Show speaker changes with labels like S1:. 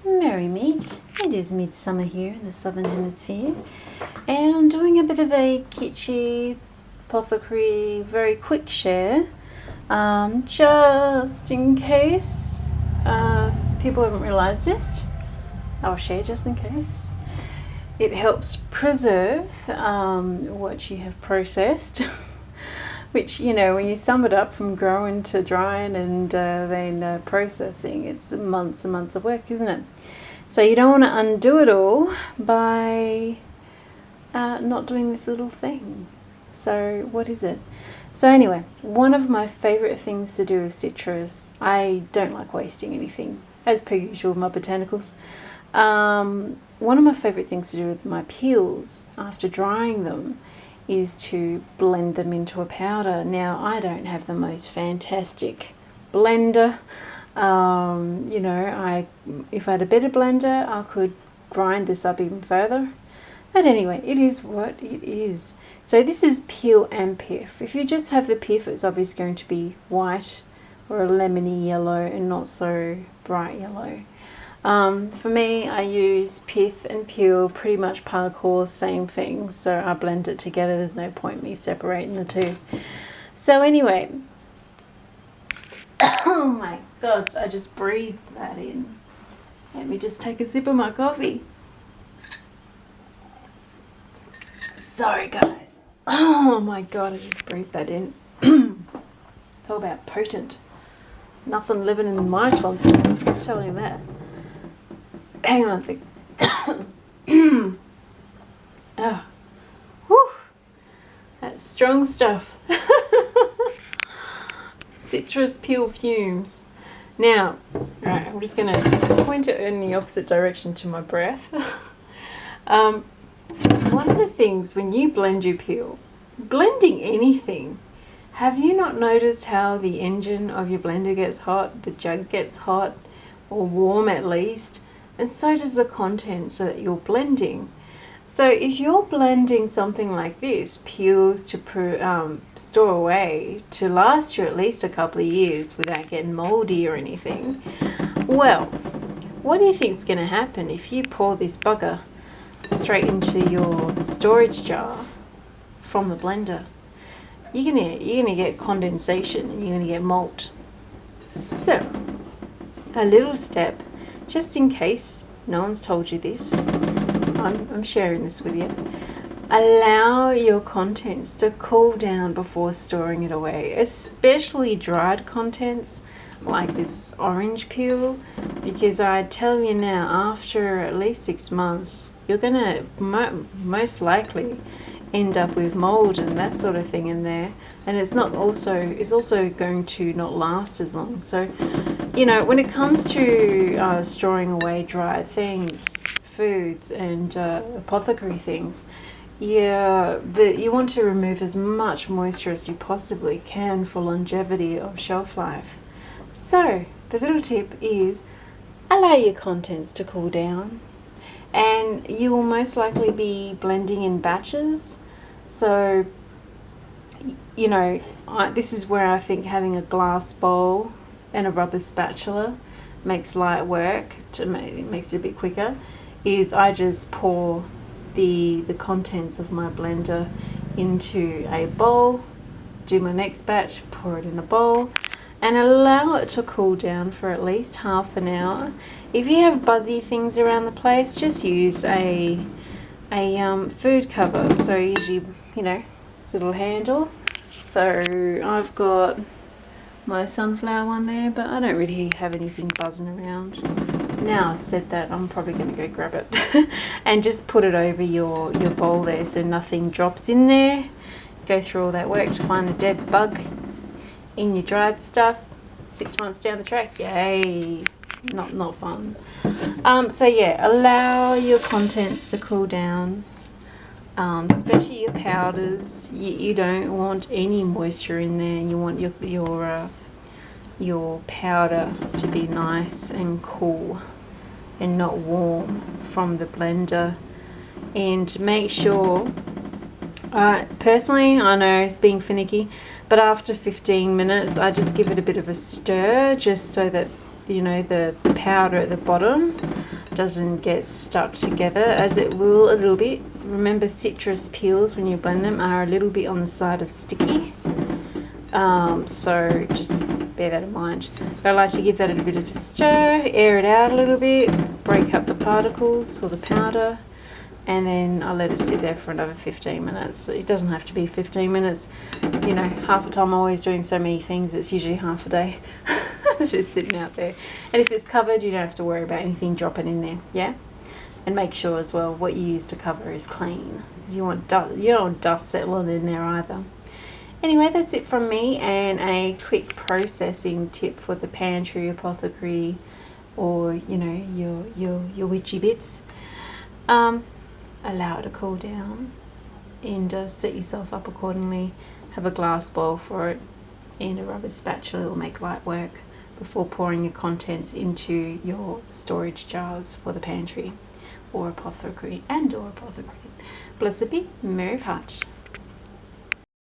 S1: Merry meet. It is midsummer here in the southern hemisphere, and I'm doing a bit of a kitschy apothecary very quick share, just in case people haven't realised this. I'll share just in case. It helps preserve what you have processed, which, you know, when you sum it up from growing to drying and then processing, it's months and months of work, isn't it? So you don't want to undo it all by not doing this little thing. So what is it? So anyway, one of my favourite things to do with citrus, I don't like wasting anything, as per usual with my botanicals. One of my favourite things to do with my peels after drying them is to blend them into a powder. Now, I don't have the most fantastic blender. You know, if I had a better blender, I could grind this up even further. But anyway, it is what it is. So this is peel and pith. If you just have the pith, it's obviously going to be white or a lemony yellow and not so bright yellow. For me, I use pith and peel, pretty much par course, same thing. So I blend it together. There's no point me separating the two. So anyway, oh my God, I just breathed that in. Let me just take a sip of my coffee. Sorry guys. Oh my God, I just breathed that in. Talk about potent. Nothing living in my tonsils, I'm telling you that. Hang on a sec. Oh, whew. That's strong stuff. Citrus peel fumes. Now, right, I'm just going to point it in the opposite direction to my breath. One of the things when you blend your peel, blending anything, have you not noticed how the engine of your blender gets hot, the jug gets hot, or warm at least, and so does the content so that you're blending. So if you're blending something like this, peels to store away to last you at least a couple of years without getting moldy or anything, well, what do you think is going to happen if you pour this bugger straight into your storage jar from the blender? You're gonna get condensation and you're gonna get malt. So, a little step, just in case no one's told you this, I'm sharing this with you. Allow your contents to cool down before storing it away, especially dried contents like this orange peel, because I tell you now, after at least 6 months, you're gonna most likely end up with mold and that sort of thing in there, and it's also going to not last as long. So, you know, when it comes to storing away dried things, foods and apothecary things, you want to remove as much moisture as you possibly can for longevity of shelf life. So the little tip is allow your contents to cool down, and you will most likely be blending in batches. So, you know, this is where I think having a glass bowl and a rubber spatula makes light work, it makes it a bit quicker, is I just pour the contents of my blender into a bowl, do my next batch, pour it in a bowl, and allow it to cool down for at least half an hour. If you have buzzy things around the place, just use a food cover. So usually, you know, it's a little handle. So I've got my sunflower one there, but I don't really have anything buzzing around. Now I've said that, I'm probably going to go grab it and just put it over your bowl there so nothing drops in there. Go through all that work to find a dead bug in your dried stuff 6 months down the track. Yay! Not fun. So yeah, allow your contents to cool down, especially your powders. You don't want any moisture in there. You want your powder to be nice and cool and not warm from the blender. And make sure, personally, I know it's being finicky, but after 15 minutes I just give it a bit of a stir, just so that, you know, the powder at the bottom doesn't get stuck together, as it will a little bit. Remember, citrus peels when you blend them are a little bit on the side of sticky, so just bear that in mind. I like to give that a bit of a stir, air it out a little bit, break up the particles or the powder, and then I let it sit there for another 15 minutes. It doesn't have to be 15 minutes. You know, half the time I'm always doing so many things, it's usually half a day. Just sitting out there. And if it's covered, you don't have to worry about anything dropping in there, yeah? And make sure as well what you use to cover is clean, because you don't want dust settling in there either. Anyway, that's it from me, and a quick processing tip for the pantry, apothecary, or you know, your witchy bits. Allow it to cool down, and set yourself up accordingly. Have a glass bowl for it and a rubber spatula will make light work before pouring your contents into your storage jars for the pantry or apothecary. Blessed be, merry patch.